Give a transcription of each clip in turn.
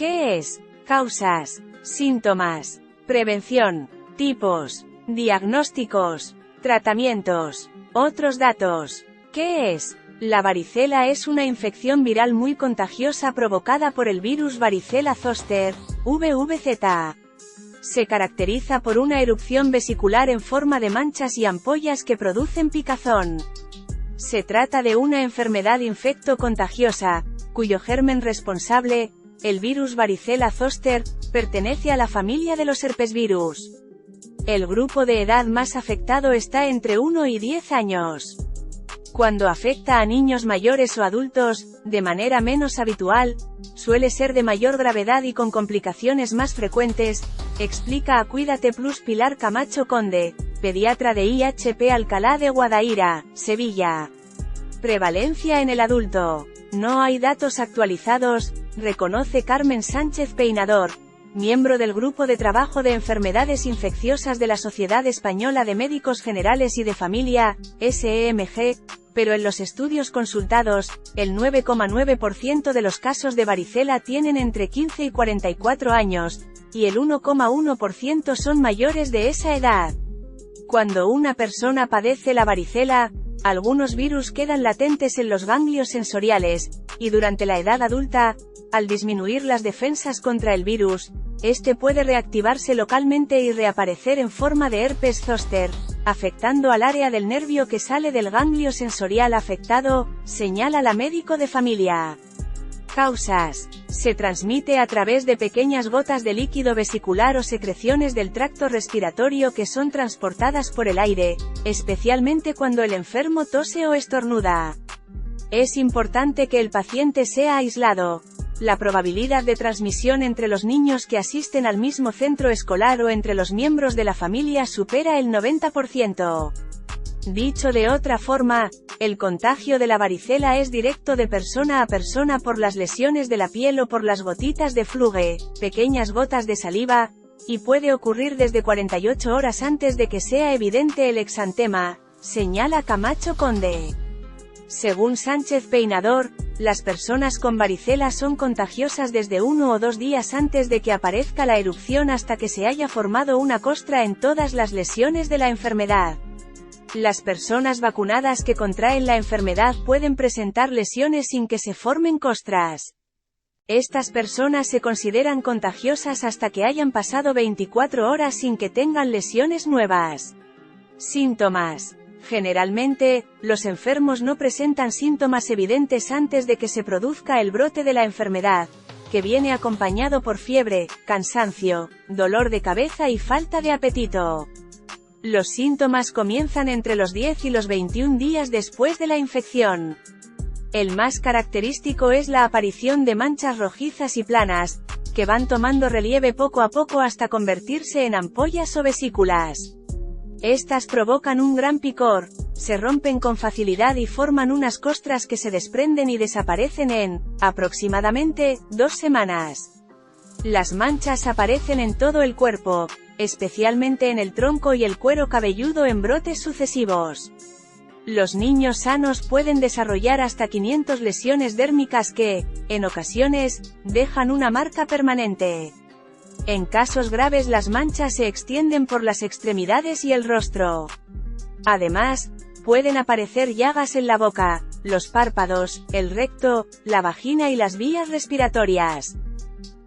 ¿Qué es? Causas, síntomas, prevención, tipos, diagnósticos, tratamientos. Otros datos. ¿Qué es? La varicela es una infección viral muy contagiosa provocada por el virus varicela zoster, VVZ. Se caracteriza por una erupción vesicular en forma de manchas y ampollas que producen picazón. Se trata de una enfermedad infecto-contagiosa, cuyo germen responsable, el virus varicela zoster, pertenece a la familia de los herpesvirus. El grupo de edad más afectado está entre 1 y 10 años. Cuando afecta a niños mayores o adultos, de manera menos habitual, suele ser de mayor gravedad y con complicaciones más frecuentes, explica a Cuídate Plus Pilar Camacho Conde, pediatra de IHP Alcalá de Guadaira, Sevilla. Prevalencia en el adulto. No hay datos actualizados, reconoce Carmen Sánchez Peinador, miembro del Grupo de Trabajo de Enfermedades Infecciosas de la Sociedad Española de Médicos Generales y de Familia, SEMG, pero en los estudios consultados, el 9,9% de los casos de varicela tienen entre 15 y 44 años, y el 1,1% son mayores de esa edad. Cuando una persona padece la varicela, algunos virus quedan latentes en los ganglios sensoriales, y durante la edad adulta, al disminuir las defensas contra el virus, este puede reactivarse localmente y reaparecer en forma de herpes zóster, afectando al área del nervio que sale del ganglio sensorial afectado, señala la médico de familia. Causas. Se transmite a través de pequeñas gotas de líquido vesicular o secreciones del tracto respiratorio que son transportadas por el aire, especialmente cuando el enfermo tose o estornuda. Es importante que el paciente sea aislado. La probabilidad de transmisión entre los niños que asisten al mismo centro escolar o entre los miembros de la familia supera el 90%. Dicho de otra forma, el contagio de la varicela es directo de persona a persona por las lesiones de la piel o por las gotitas de fluge, pequeñas gotas de saliva, y puede ocurrir desde 48 horas antes de que sea evidente el exantema, señala Camacho Conde. Según Sánchez Peinador, las personas con varicela son contagiosas desde 1 o 2 días antes de que aparezca la erupción hasta que se haya formado una costra en todas las lesiones de la enfermedad. Las personas vacunadas que contraen la enfermedad pueden presentar lesiones sin que se formen costras. Estas personas se consideran contagiosas hasta que hayan pasado 24 horas sin que tengan lesiones nuevas. Síntomas. Generalmente, los enfermos no presentan síntomas evidentes antes de que se produzca el brote de la enfermedad, que viene acompañado por fiebre, cansancio, dolor de cabeza y falta de apetito. Los síntomas comienzan entre los 10 y los 21 días después de la infección. El más característico es la aparición de manchas rojizas y planas, que van tomando relieve poco a poco hasta convertirse en ampollas o vesículas. Estas provocan un gran picor, se rompen con facilidad y forman unas costras que se desprenden y desaparecen en, aproximadamente, 2 semanas. Las manchas aparecen en todo el cuerpo, especialmente en el tronco y el cuero cabelludo en brotes sucesivos. Los niños sanos pueden desarrollar hasta 500 lesiones dérmicas que, en ocasiones, dejan una marca permanente. En casos graves las manchas se extienden por las extremidades y el rostro. Además, pueden aparecer llagas en la boca, los párpados, el recto, la vagina y las vías respiratorias.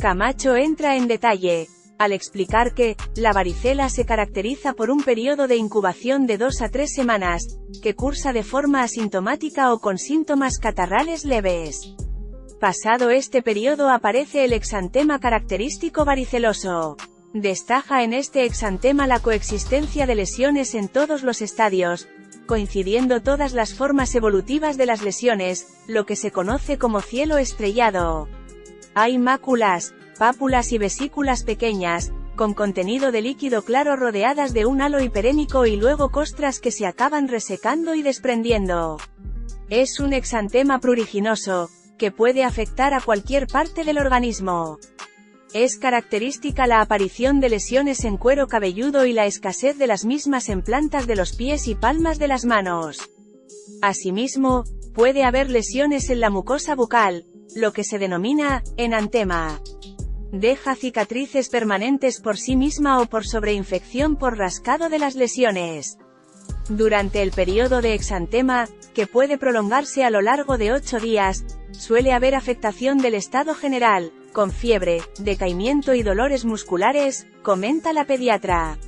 Camacho entra en detalle, al explicar que, la varicela se caracteriza por un periodo de incubación de 2 a 3 semanas, que cursa de forma asintomática o con síntomas catarrales leves. Pasado este periodo aparece el exantema característico variceloso. Destaca en este exantema la coexistencia de lesiones en todos los estadios, coincidiendo todas las formas evolutivas de las lesiones, lo que se conoce como cielo estrellado. Hay máculas, pápulas y vesículas pequeñas, con contenido de líquido claro rodeadas de un halo hiperénico y luego costras que se acaban resecando y desprendiendo. Es un exantema pruriginoso, que puede afectar a cualquier parte del organismo. Es característica la aparición de lesiones en cuero cabelludo y la escasez de las mismas en plantas de los pies y palmas de las manos. Asimismo, puede haber lesiones en la mucosa bucal, lo que se denomina enantema. Deja cicatrices permanentes por sí misma o por sobreinfección por rascado de las lesiones. Durante el periodo de exantema, que puede prolongarse a lo largo de 8 días, suele haber afectación del estado general, con fiebre, decaimiento y dolores musculares, comenta la pediatra.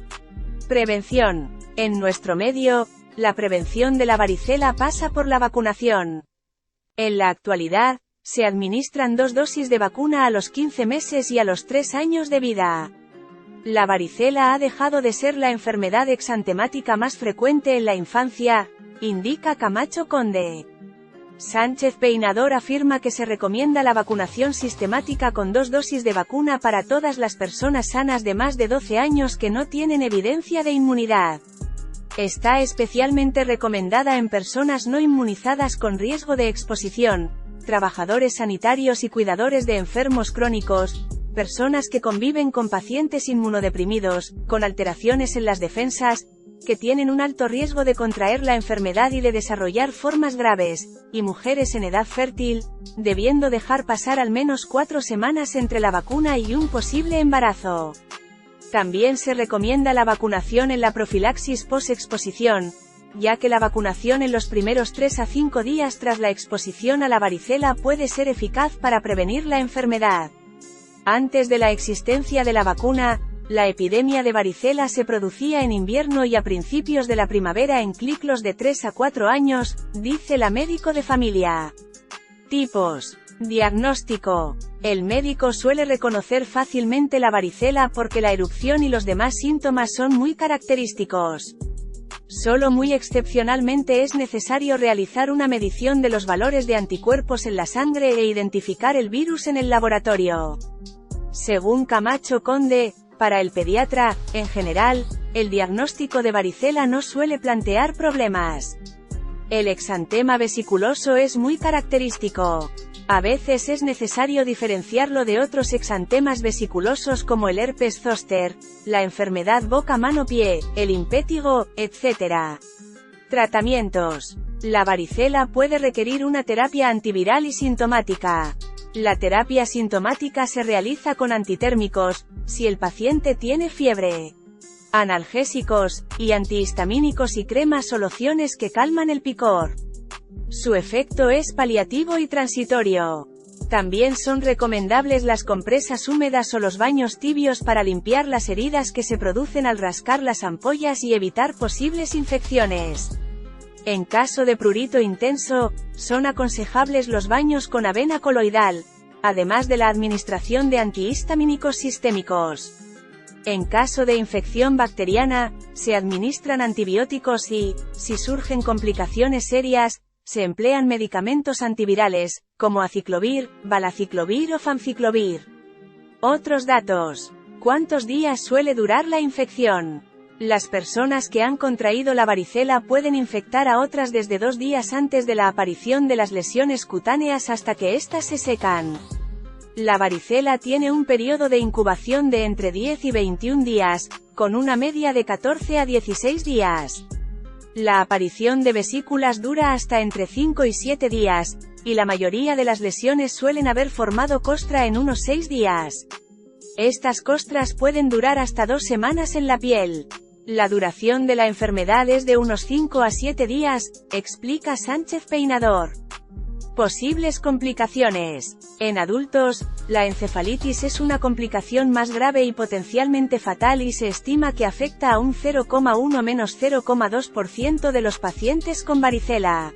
Prevención. En nuestro medio, la prevención de la varicela pasa por la vacunación. En la actualidad, se administran 2 dosis de vacuna a los 15 meses y a los 3 años de vida. La varicela ha dejado de ser la enfermedad exantemática más frecuente en la infancia, indica Camacho Conde. Sánchez Peinador afirma que se recomienda la vacunación sistemática con 2 dosis de vacuna para todas las personas sanas de más de 12 años que no tienen evidencia de inmunidad. Está especialmente recomendada en personas no inmunizadas con riesgo de exposición, trabajadores sanitarios y cuidadores de enfermos crónicos, personas que conviven con pacientes inmunodeprimidos, con alteraciones en las defensas, que tienen un alto riesgo de contraer la enfermedad y de desarrollar formas graves, y mujeres en edad fértil, debiendo dejar pasar al menos 4 semanas entre la vacuna y un posible embarazo. También se recomienda la vacunación en la profilaxis post-exposición, ya que la vacunación en los primeros 3 a 5 días tras la exposición a la varicela puede ser eficaz para prevenir la enfermedad. Antes de la existencia de la vacuna, la epidemia de varicela se producía en invierno y a principios de la primavera en ciclos de 3 a 4 años, dice la médico de familia. Tipos. Diagnóstico. El médico suele reconocer fácilmente la varicela porque la erupción y los demás síntomas son muy característicos. Solo muy excepcionalmente es necesario realizar una medición de los valores de anticuerpos en la sangre e identificar el virus en el laboratorio. Según Camacho Conde, para el pediatra, en general, el diagnóstico de varicela no suele plantear problemas. El exantema vesiculoso es muy característico. A veces es necesario diferenciarlo de otros exantemas vesiculosos como el herpes zóster, la enfermedad boca-mano-pie, el impétigo, etc. Tratamientos. La varicela puede requerir una terapia antiviral y sintomática. La terapia sintomática se realiza con antitérmicos, si el paciente tiene fiebre, analgésicos, y antihistamínicos y cremas o lociones que calman el picor. Su efecto es paliativo y transitorio. También son recomendables las compresas húmedas o los baños tibios para limpiar las heridas que se producen al rascar las ampollas y evitar posibles infecciones. En caso de prurito intenso, son aconsejables los baños con avena coloidal, además de la administración de antihistamínicos sistémicos. En caso de infección bacteriana, se administran antibióticos y, si surgen complicaciones serias, se emplean medicamentos antivirales, como aciclovir, valaciclovir o famciclovir. Otros datos. ¿Cuántos días suele durar la infección? Las personas que han contraído la varicela pueden infectar a otras desde 2 días antes de la aparición de las lesiones cutáneas hasta que éstas se secan. La varicela tiene un periodo de incubación de entre 10 y 21 días, con una media de 14 a 16 días. La aparición de vesículas dura hasta entre 5 y 7 días, y la mayoría de las lesiones suelen haber formado costra en unos 6 días. Estas costras pueden durar hasta 2 semanas en la piel. La duración de la enfermedad es de unos 5 a 7 días, explica Sánchez Peinador. Posibles complicaciones. En adultos, la encefalitis es una complicación más grave y potencialmente fatal y se estima que afecta a un 0,1-0,2% de los pacientes con varicela.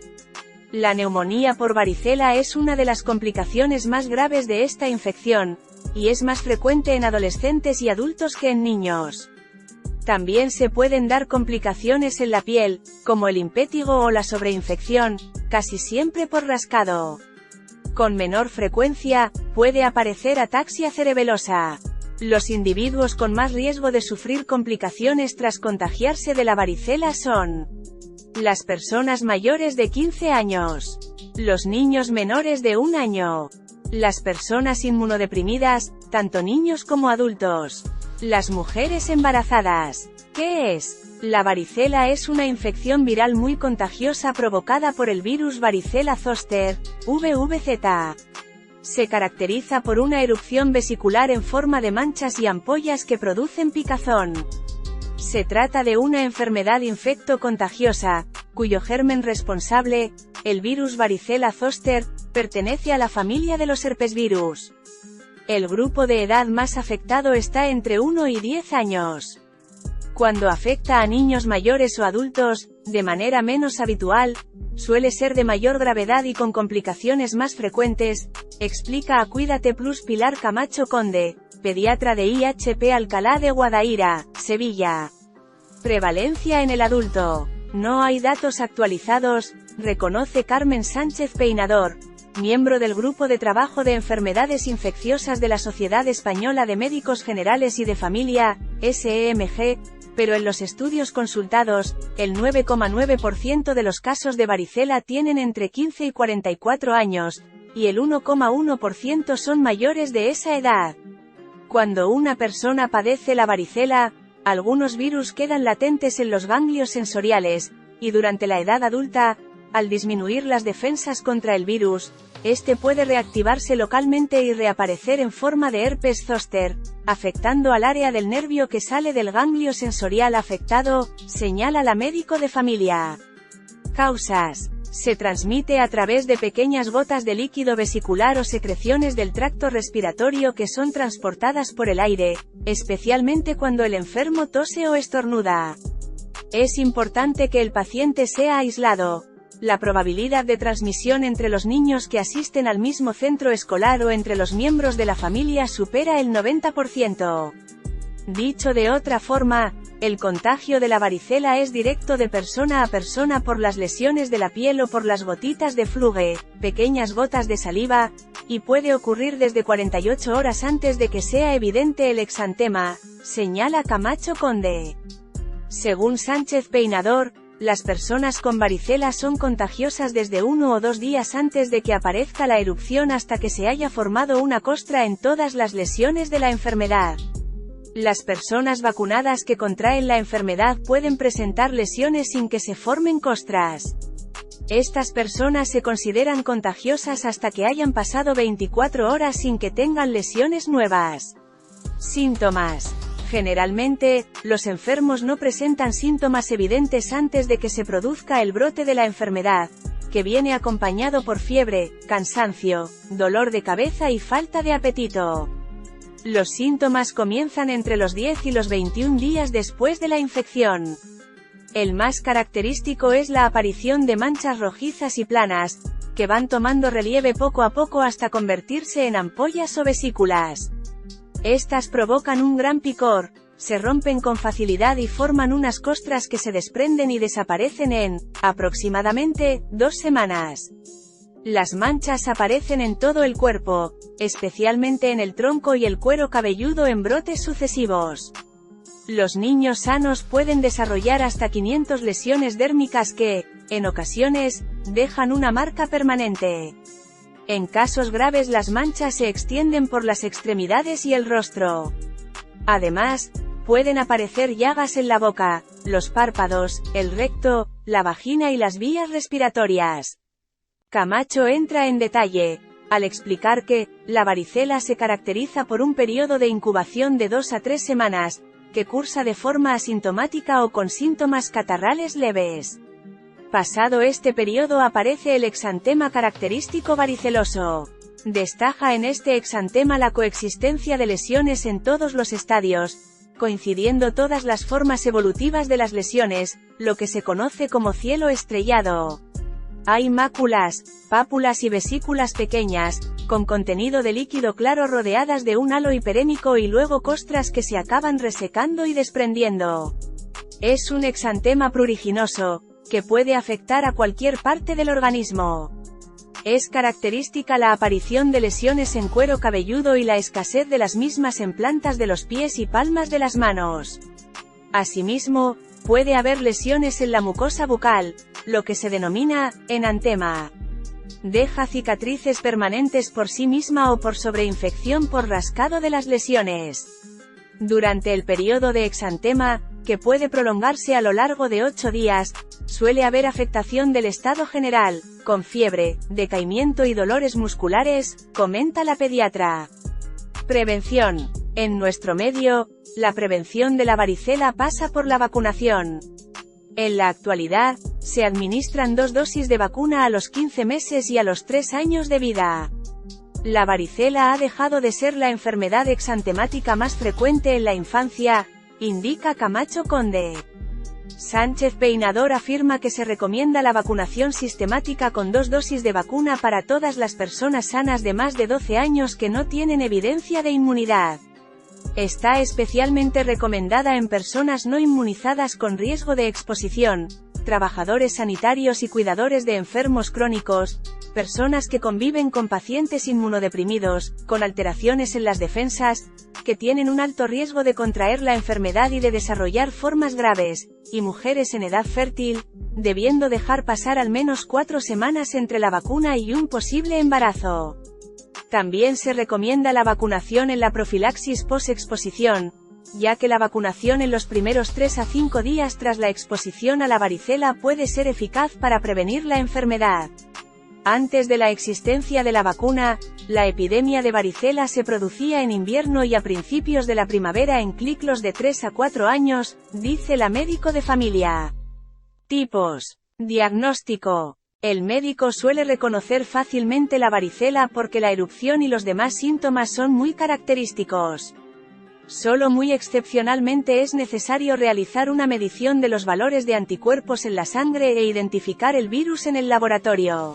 La neumonía por varicela es una de las complicaciones más graves de esta infección, y es más frecuente en adolescentes y adultos que en niños. También se pueden dar complicaciones en la piel, como el impétigo o la sobreinfección, casi siempre por rascado. Con menor frecuencia, puede aparecer ataxia cerebelosa. Los individuos con más riesgo de sufrir complicaciones tras contagiarse de la varicela son las personas mayores de 15 años, los niños menores de 1 año, las personas inmunodeprimidas, tanto niños como adultos, las mujeres embarazadas. ¿Qué es? La varicela es una infección viral muy contagiosa provocada por el virus varicela zoster, VVZ. Se caracteriza por una erupción vesicular en forma de manchas y ampollas que producen picazón. Se trata de una enfermedad infecto-contagiosa, cuyo germen responsable, el virus varicela zoster, pertenece a la familia de los herpesvirus. El grupo de edad más afectado está entre 1 y 10 años. Cuando afecta a niños mayores o adultos, de manera menos habitual, suele ser de mayor gravedad y con complicaciones más frecuentes, explica a Cuídate Plus Pilar Camacho Conde, pediatra de IHP Alcalá de Guadaira, Sevilla. Prevalencia en el adulto. No hay datos actualizados, reconoce Carmen Sánchez Peinador, miembro del Grupo de Trabajo de Enfermedades Infecciosas de la Sociedad Española de Médicos Generales y de Familia, SEMG, pero en los estudios consultados, el 9,9% de los casos de varicela tienen entre 15 y 44 años, y el 1,1% son mayores de esa edad. Cuando una persona padece la varicela, algunos virus quedan latentes en los ganglios sensoriales, y durante la edad adulta, al disminuir las defensas contra el virus, este puede reactivarse localmente y reaparecer en forma de herpes zóster, afectando al área del nervio que sale del ganglio sensorial afectado, señala la médico de familia. Causas. Se transmite a través de pequeñas gotas de líquido vesicular o secreciones del tracto respiratorio que son transportadas por el aire, especialmente cuando el enfermo tose o estornuda. Es importante que el paciente sea aislado. La probabilidad de transmisión entre los niños que asisten al mismo centro escolar o entre los miembros de la familia supera el 90%. Dicho de otra forma, el contagio de la varicela es directo de persona a persona por las lesiones de la piel o por las gotitas de fluge, pequeñas gotas de saliva, y puede ocurrir desde 48 horas antes de que sea evidente el exantema, señala Camacho Conde. Según Sánchez Peinador, las personas con varicela son contagiosas desde 1 o 2 días antes de que aparezca la erupción hasta que se haya formado una costra en todas las lesiones de la enfermedad. Las personas vacunadas que contraen la enfermedad pueden presentar lesiones sin que se formen costras. Estas personas se consideran contagiosas hasta que hayan pasado 24 horas sin que tengan lesiones nuevas. Síntomas. Generalmente, los enfermos no presentan síntomas evidentes antes de que se produzca el brote de la enfermedad, que viene acompañado por fiebre, cansancio, dolor de cabeza y falta de apetito. Los síntomas comienzan entre los 10 y los 21 días después de la infección. El más característico es la aparición de manchas rojizas y planas, que van tomando relieve poco a poco hasta convertirse en ampollas o vesículas. Estas provocan un gran picor, se rompen con facilidad y forman unas costras que se desprenden y desaparecen en, aproximadamente, 2 semanas. Las manchas aparecen en todo el cuerpo, especialmente en el tronco y el cuero cabelludo en brotes sucesivos. Los niños sanos pueden desarrollar hasta 500 lesiones dérmicas que, en ocasiones, dejan una marca permanente. En casos graves las manchas se extienden por las extremidades y el rostro. Además, pueden aparecer llagas en la boca, los párpados, el recto, la vagina y las vías respiratorias. Camacho entra en detalle, al explicar que, la varicela se caracteriza por un periodo de incubación de 2 a 3 semanas, que cursa de forma asintomática o con síntomas catarrales leves. Pasado este periodo aparece el exantema característico variceloso. Destaca en este exantema la coexistencia de lesiones en todos los estadios, coincidiendo todas las formas evolutivas de las lesiones, lo que se conoce como cielo estrellado. Hay máculas, pápulas y vesículas pequeñas, con contenido de líquido claro rodeadas de un halo hiperémico y luego costras que se acaban resecando y desprendiendo. Es un exantema pruriginoso, que puede afectar a cualquier parte del organismo. Es característica la aparición de lesiones en cuero cabelludo y la escasez de las mismas en plantas de los pies y palmas de las manos. Asimismo, puede haber lesiones en la mucosa bucal, lo que se denomina enantema. Deja cicatrices permanentes por sí misma o por sobreinfección por rascado de las lesiones. Durante el periodo de exantema, que puede prolongarse a lo largo de 8 días, suele haber afectación del estado general, con fiebre, decaimiento y dolores musculares, comenta la pediatra. Prevención. En nuestro medio, la prevención de la varicela pasa por la vacunación. En la actualidad, se administran 2 dosis de vacuna a los 15 meses y a los 3 años de vida. La varicela ha dejado de ser la enfermedad exantemática más frecuente en la infancia, indica Camacho Conde. Sánchez Peinador afirma que se recomienda la vacunación sistemática con 2 dosis de vacuna para todas las personas sanas de más de 12 años que no tienen evidencia de inmunidad. Está especialmente recomendada en personas no inmunizadas con riesgo de exposición, trabajadores sanitarios y cuidadores de enfermos crónicos, personas que conviven con pacientes inmunodeprimidos, con alteraciones en las defensas, que tienen un alto riesgo de contraer la enfermedad y de desarrollar formas graves, y mujeres en edad fértil, debiendo dejar pasar al menos 4 semanas entre la vacuna y un posible embarazo. También se recomienda la vacunación en la profilaxis post-exposición, ya que la vacunación en los primeros 3 a 5 días tras la exposición a la varicela puede ser eficaz para prevenir la enfermedad. Antes de la existencia de la vacuna, la epidemia de varicela se producía en invierno y a principios de la primavera en ciclos de 3 a 4 años, dice la médico de familia. Tipos. Diagnóstico. El médico suele reconocer fácilmente la varicela porque la erupción y los demás síntomas son muy característicos. Solo muy excepcionalmente es necesario realizar una medición de los valores de anticuerpos en la sangre e identificar el virus en el laboratorio.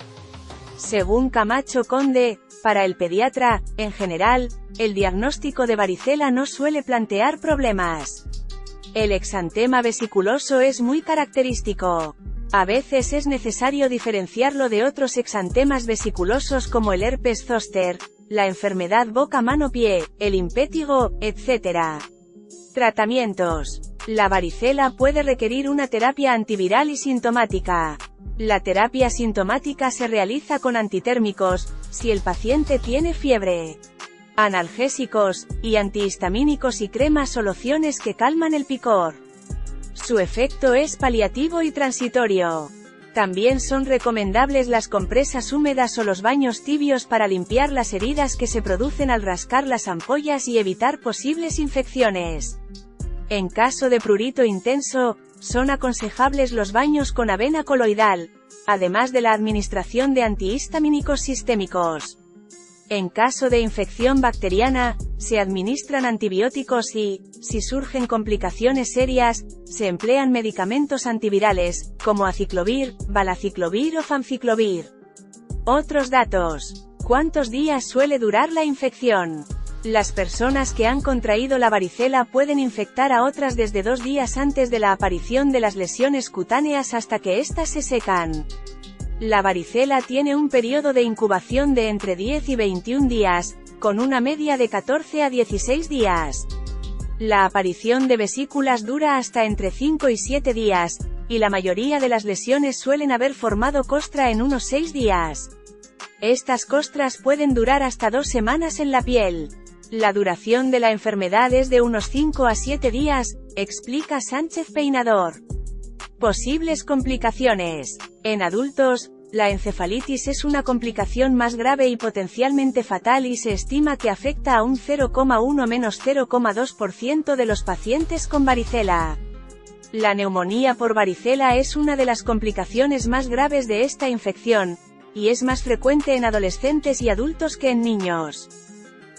Según Camacho Conde, para el pediatra, en general, el diagnóstico de varicela no suele plantear problemas. El exantema vesiculoso es muy característico. A veces es necesario diferenciarlo de otros exantemas vesiculosos como el herpes zóster, la enfermedad boca-mano-pie, el impétigo, etc. Tratamientos. La varicela puede requerir una terapia antiviral y sintomática. La terapia sintomática se realiza con antitérmicos, si el paciente tiene fiebre, analgésicos, y antihistamínicos y cremas o lociones que calman el picor. Su efecto es paliativo y transitorio. También son recomendables las compresas húmedas o los baños tibios para limpiar las heridas que se producen al rascar las ampollas y evitar posibles infecciones. En caso de prurito intenso, son aconsejables los baños con avena coloidal, además de la administración de antihistamínicos sistémicos. En caso de infección bacteriana, se administran antibióticos y, si surgen complicaciones serias, se emplean medicamentos antivirales, como aciclovir, valaciclovir o famciclovir. Otros datos. ¿Cuántos días suele durar la infección? Las personas que han contraído la varicela pueden infectar a otras desde 2 días antes de la aparición de las lesiones cutáneas hasta que éstas se secan. La varicela tiene un periodo de incubación de entre 10 y 21 días, con una media de 14 a 16 días. La aparición de vesículas dura hasta entre 5 y 7 días, y la mayoría de las lesiones suelen haber formado costra en unos 6 días. Estas costras pueden durar hasta 2 semanas en la piel. La duración de la enfermedad es de unos 5 a 7 días, explica Sánchez Peinador. Posibles complicaciones. En adultos, la encefalitis es una complicación más grave y potencialmente fatal y se estima que afecta a un 0,1–0,2% de los pacientes con varicela. La neumonía por varicela es una de las complicaciones más graves de esta infección, y es más frecuente en adolescentes y adultos que en niños.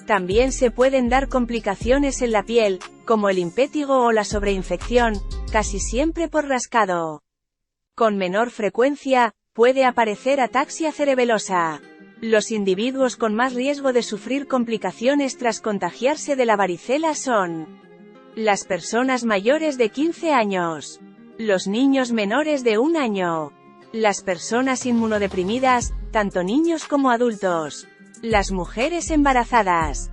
También se pueden dar complicaciones en la piel, como el impétigo o la sobreinfección, casi siempre por rascado. Con menor frecuencia, puede aparecer ataxia cerebelosa. Los individuos con más riesgo de sufrir complicaciones tras contagiarse de la varicela son las personas mayores de 15 años, los niños menores de 1 año, las personas inmunodeprimidas, tanto niños como adultos, las mujeres embarazadas.